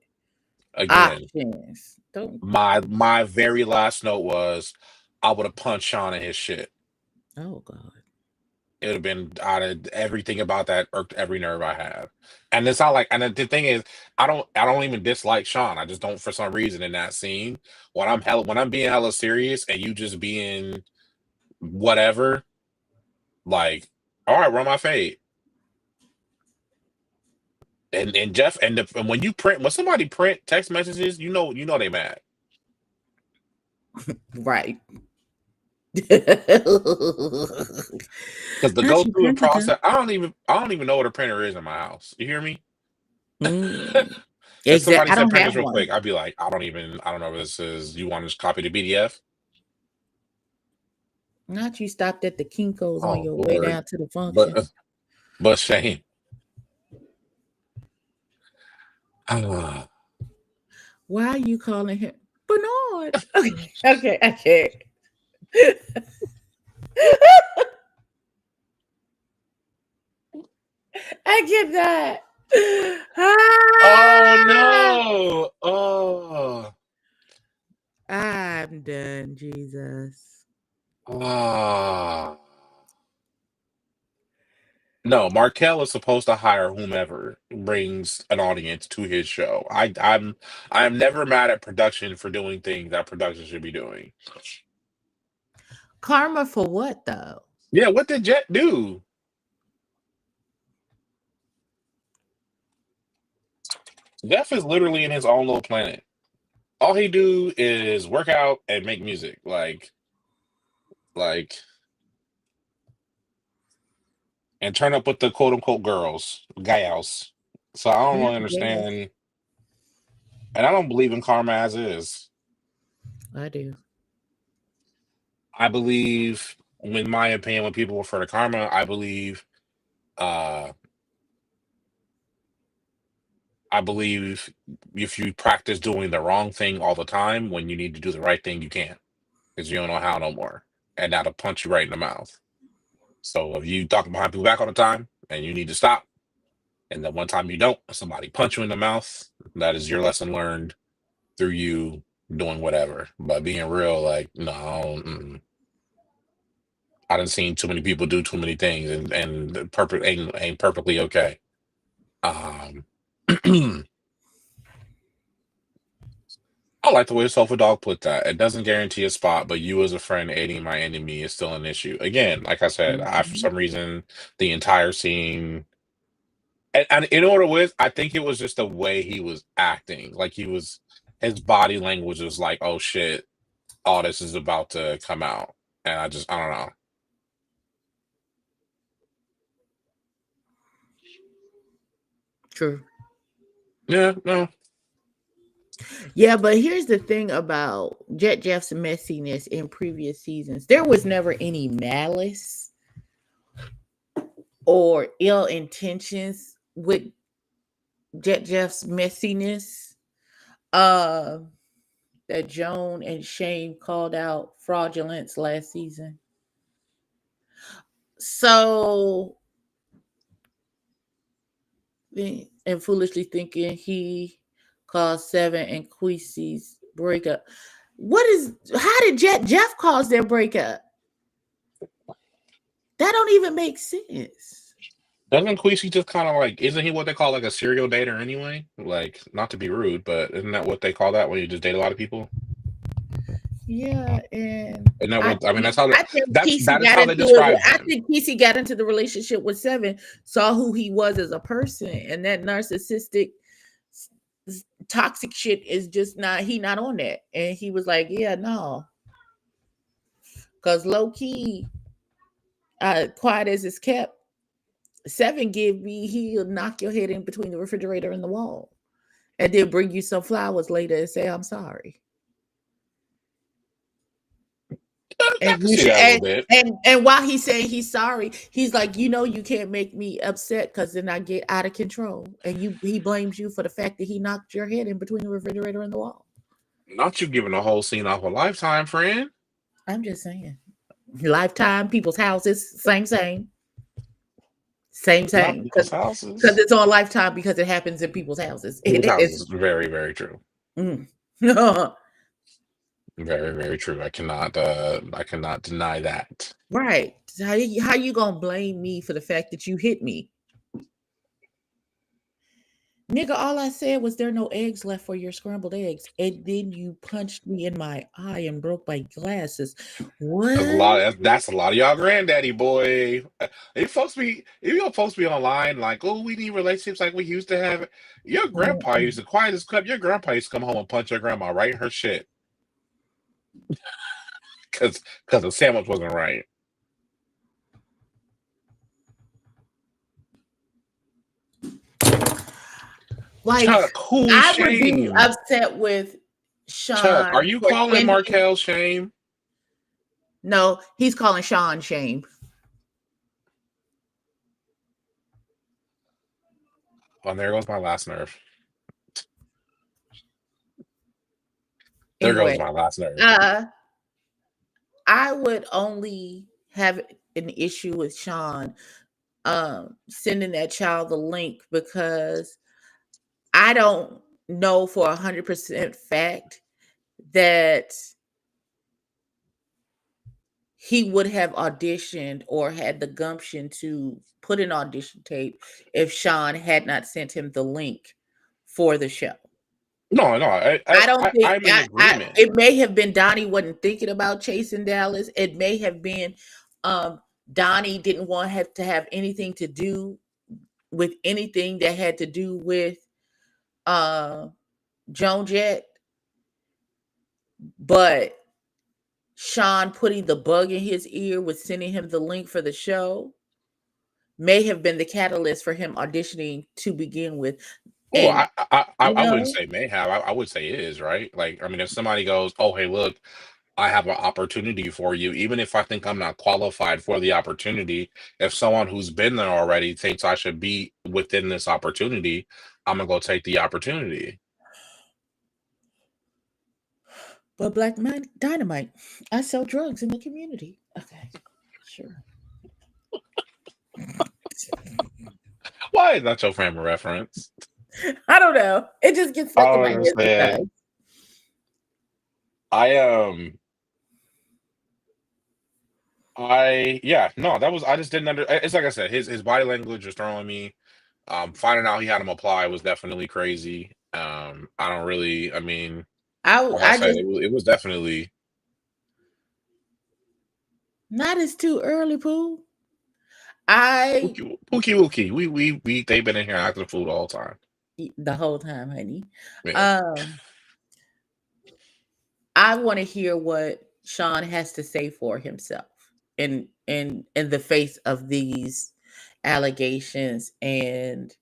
options. My very last note was, I would have punched Sean in his shit. Oh God. It would have been out of everything about that irked every nerve I have. And it's not like, and the thing is, I don't even dislike Sean. I just don't, for some reason, in that scene, when I'm being hella serious and you just being whatever, like, all right, run my fade. And Jeff, and when somebody print text messages, you know they mad. Right. Because the go through the process, I don't even know what a printer is in my house. You hear me? If somebody said printers real quick, I'd be like, I don't know what this is. You want to just copy the PDF? Not you stopped at the Kinko's on your way down to the function. But Shane. Why are you calling him Bernard? Okay. I get that. Oh no! Oh, I'm done, Jesus. No, Markel is supposed to hire whomever brings an audience to his show. I'm never mad at production for doing things that production should be doing. Karma for what though? Yeah, what did Jet do? Jeff is literally in his own little planet. All he do is work out and make music. Like and turn up with the quote unquote gals. So I don't really understand. And I don't believe in karma as is. I do. I believe, in my opinion, when people refer to karma, I believe if you practice doing the wrong thing all the time, when you need to do the right thing, you can't. Because you don't know how no more. And that'll punch you right in the mouth. So if you talking behind people back all the time and you need to stop, and then one time you don't, somebody punch you in the mouth, that is your lesson learned through you doing whatever. But being real, like, no, I done seen too many people do too many things, and ain't perfectly okay. I like the way Sofa Dog put that. It doesn't guarantee a spot, but you as a friend aiding my enemy is still an issue. Again, like I said, I for some reason the entire scene, and in order with, I think it was just the way he was acting. Like his body language was like, oh shit, all this is about to come out, and I don't know. True. Yeah, no. Yeah, but here's the thing about Jeff's messiness in previous seasons. There was never any malice or ill intentions with Jeff's messiness. That Joan and Shane called out fraudulence last season. So, and foolishly thinking he caused Seven and Queesy's breakup. How did Jeff cause their breakup? That don't even make sense. Doesn't Queasy just kind of like, isn't he what they call like a serial dater anyway? Like, not to be rude, but isn't that what they call that when you just date a lot of people? Yeah, and that's how that is how they describe him. I think Kesey got into the relationship with Seven, saw who he was as a person, and that narcissistic, toxic shit is just not on that. And he was like, yeah, no. Because low key, quiet as it's kept, Seven give me, he'll knock your head in between the refrigerator and the wall. And then bring you some flowers later and say, I'm sorry. And while he's saying he's sorry, he's like, you can't make me upset because then I get out of control. And he blames you for the fact that he knocked your head in between the refrigerator and the wall. Not you giving a whole scene off a Lifetime, friend. I'm just saying. Lifetime, people's houses, same. Same. People's houses. Because it's on Lifetime because it happens in people's houses. It's very, very true. Very, very true. I cannot deny that. Right. How you gonna blame me for the fact that you hit me? Nigga, all I said was there are no eggs left for your scrambled eggs. And then you punched me in my eye and broke my glasses. What? That's a lot of y'all granddaddy, boy. If you're supposed to be online like, oh, we need relationships like we used to have. Your grandpa used to quiet as club. Your grandpa used to come home and punch your grandma right in her shit. Because the sandwich wasn't right. Like, Chuck, I would be upset with Sean. Chuck, are you calling Markel shame? No, he's calling Sean shame. Well, there goes my last nerve. There goes my last nerve. I would only have an issue with Sean sending that child the link because I don't know for 100% fact that he would have auditioned or had the gumption to put an audition tape if Sean had not sent him the link for the show. No, I don't think I'm in agreement. It may have been Donnie wasn't thinking about chasing Dallas. It may have been Donnie didn't want to have anything to do with anything that had to do with Joan Jett. But Sean putting the bug in his ear with sending him the link for the show may have been the catalyst for him auditioning to begin with. Well, I wouldn't say may have. I would say it is, right? Like, I mean, if somebody goes, oh, hey, look, I have an opportunity for you, even if I think I'm not qualified for the opportunity, if someone who's been there already thinks I should be within this opportunity, I'm going to go take the opportunity. But Black Dynamite, I sell drugs in the community. Okay, sure. Why is that your frame of reference? I don't know. It just gets stuck in my head. I just didn't it's like I said, his body language was throwing me. Finding out he had him apply was definitely crazy. I just it was definitely not as too early, Pooh. Pookie Wookie. We they've been in here after the food all the time. The whole time, honey. Yeah. I want to hear what Sean has to say for himself in the face of these allegations and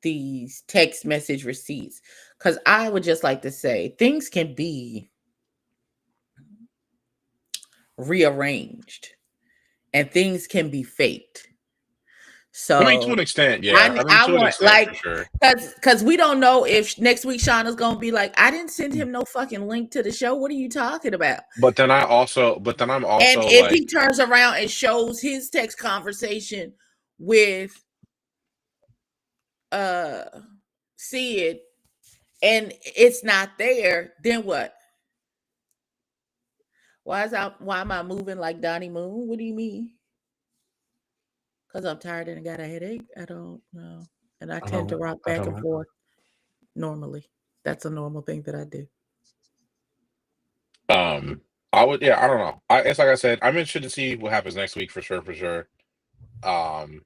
these text message receipts. Because I would just like to say things can be rearranged and things can be faked. So I mean, to an extent, yeah. I mean, I to an want extent, for sure. because we don't know if next week Shauna's gonna be like, I didn't send him no fucking link to the show. What are you talking about? But then I'm And also if like, he turns around and shows his text conversation with Sid and it's not there, then what? Why am I moving like Donnie Moon? What do you mean? Because I'm tired and got a headache? I don't know. And I tend to rock back and forth normally. That's a normal thing that I do. I would, yeah, I don't know. It's like I said, I'm interested to see what happens next week for sure. And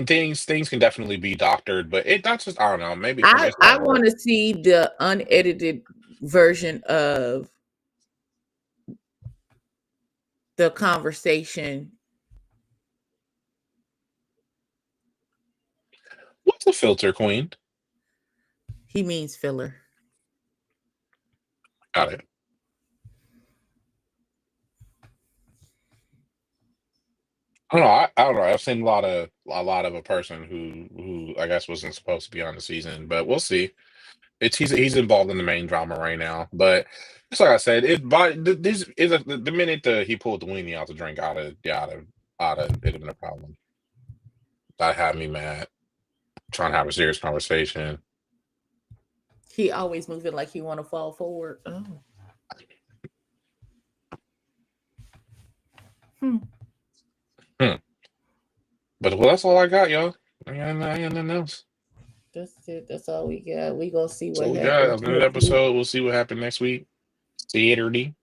things can definitely be doctored, but that's just, I don't know. Maybe for me, it's I not work. want to see the unedited version of the conversation. What's a filter, Queen? He means filler. Got it. I don't know. I don't know. I've seen a lot of a person who I guess wasn't supposed to be on the season, but we'll see. He's involved in the main drama right now, but it's like I said. This is the minute he pulled the weenie out the drink out of it'd have been a problem. That had me mad. Trying to have a serious conversation. He always moving like he want to fall forward. Oh. But well, that's all I got, y'all. I got nothing else. That's it. That's all we got. We gonna see what So we got happens. another episode. We'll see what happened next week. Saturday.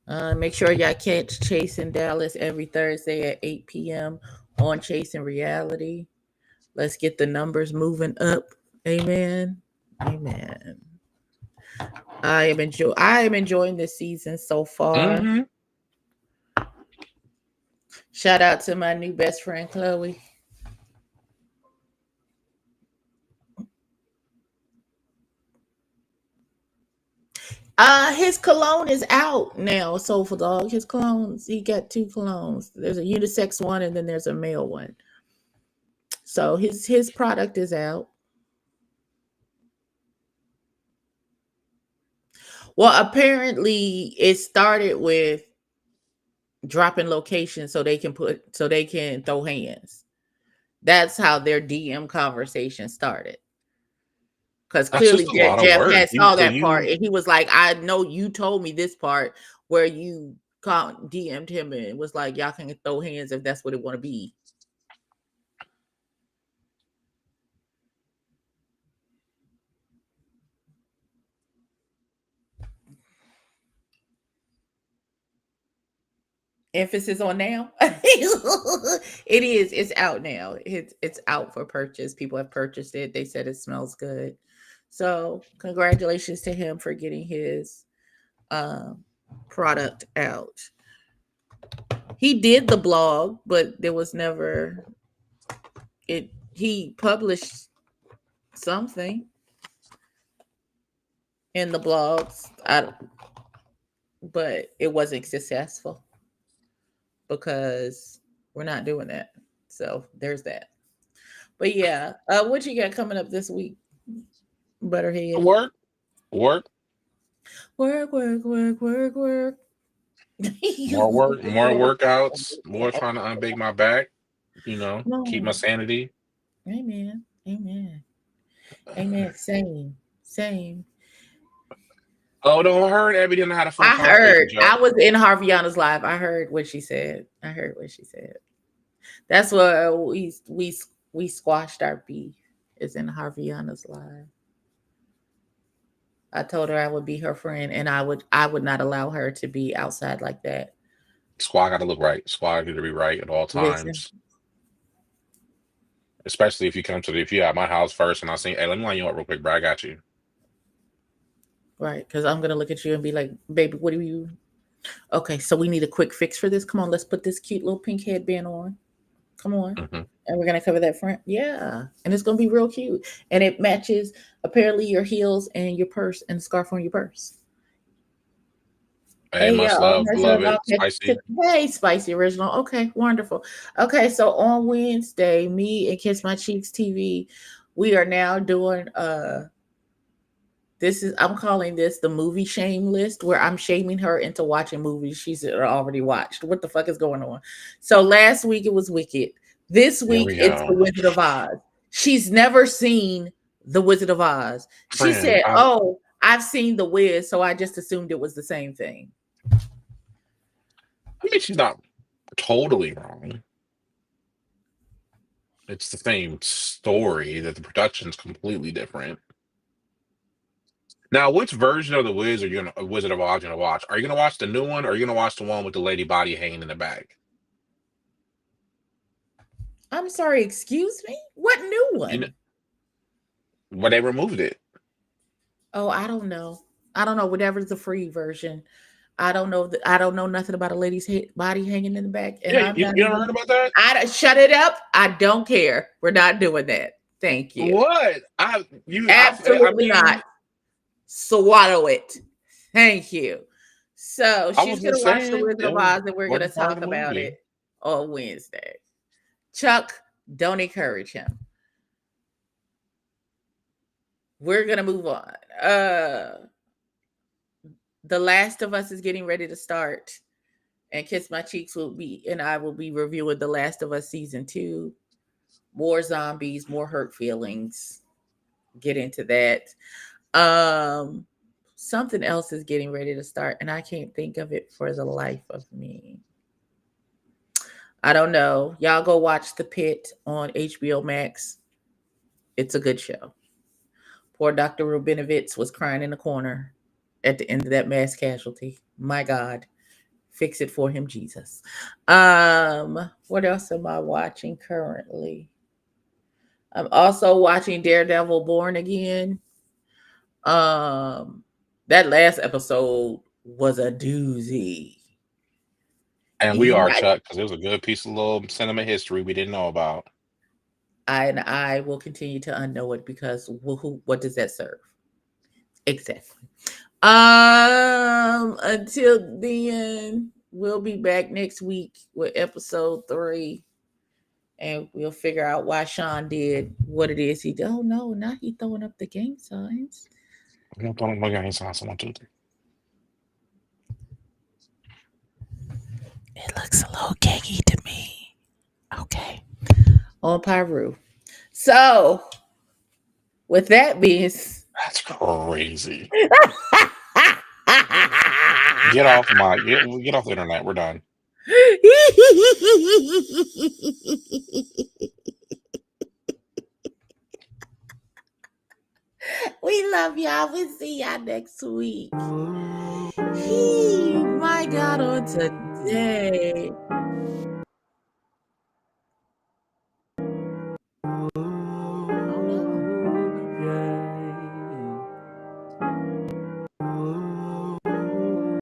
Make sure y'all catch Chasing Dallas every Thursday at 8 p.m. on Chasing Reality. Let's get the numbers moving up. Amen. Amen. I am enjoying this season so far. Mm-hmm. Shout out to my new best friend Chloe. His cologne is out now, Soulful Dog. His colognes, he got 2 colognes. There's a unisex one and then there's a male one. So his product is out. Well, apparently it started with dropping locations so they can throw hands. That's how their DM conversation stared. Because clearly Jeff had saw that part and he was like, I know you told me this part where you DM'd him and was like, y'all can throw hands if that's what it want to be. Emphasis on now. It is. It's out now. It's out for purchase. People have purchased it. They said it smells good. So congratulations to him for getting his product out. He did the blog, but there was never he published something in the blogs. But it wasn't successful because we're not doing that. So there's that. But yeah, what you got coming up this week, Butterhead? Work. Work. More workouts. More trying to unbig my back. Keep my sanity. Amen. Same. Oh, no, I heard Abby didn't know how to find. I heard. I was in Harviana's live. I heard what she said. That's what we squashed our beef. Is in Harviana's live. I told her I would be her friend, and I would not allow her to be outside like that. Squad got to look right. Squad got to be right at all times. Listen. Especially if you come to if you at my house first and I say, hey, let me line you up real quick, bro. I got you. Right, because I'm gonna look at you and be like, baby, what do you? Okay, so we need a quick fix for this. Come on, let's put this cute little pink headband on. Come on. Mm-hmm. And we're gonna cover that front. Yeah. And it's gonna be real cute. And it matches apparently your heels and your purse and the scarf on your purse. Hey, much love, beloved, spicy. Hey, spicy original. Okay, wonderful. Okay, so on Wednesday, me and Kiss My Cheeks TV, we are now doing I'm calling this the movie shame list, where I'm shaming her into watching movies she's already watched. What the fuck is going on? So last week it was Wicked. This week it's The Wizard of Oz. She's never seen The Wizard of Oz. She said, "Oh, I've seen The Wiz," so I just assumed it was the same thing. I mean, she's not totally wrong. It's the same story, that the production's completely different. Now, which version of the Wiz are you gonna Wizard of Oz gonna watch? Are you gonna watch the new one, or are you gonna watch the one with the lady body hanging in the back? I'm sorry, excuse me? What new one? Well, they removed it. Oh, I don't know. Whatever's the free version. I don't know. I don't know nothing about a lady's body hanging in the back. And you never heard about that? Shut it up. I don't care. We're not doing that. Thank you. What? Absolutely not. Swallow it. Thank you. So she's going to watch The Wizard of Oz, and we're going to talk about it on Wednesday. Chuck, don't encourage him. We're going to move on. The Last of Us is getting ready to start, and Kiss My Cheeks I will be reviewing The Last of Us season 2. More zombies, more hurt feelings. Get into that. Something else is getting ready to start, and I can't think of it for the life of me. I don't know. Y'all go watch The Pit on HBO Max. It's a good show. Poor Dr. Rubinovitz was crying in the corner at the end of that mass casualty. My God. Fix it for him, Jesus. What else am I watching currently? I'm also watching Daredevil Born Again. That last episode was a doozy. And we are, Chuck, because it was a good piece of little cinema history we didn't know about. I will continue to unknow it, because what does that serve? Exactly. Until then, we'll be back next week with episode 3. And we'll figure out why Sean did what it is he did. Oh no, now he's throwing up the gang signs. I'm not throwing up my gang signs. 1, 2, 3. It looks a little gaggy to me. Okay. On Pyru. So, with that being... That's crazy. Get off the internet. We're done. We love y'all. We'll see y'all next week. My God, on today.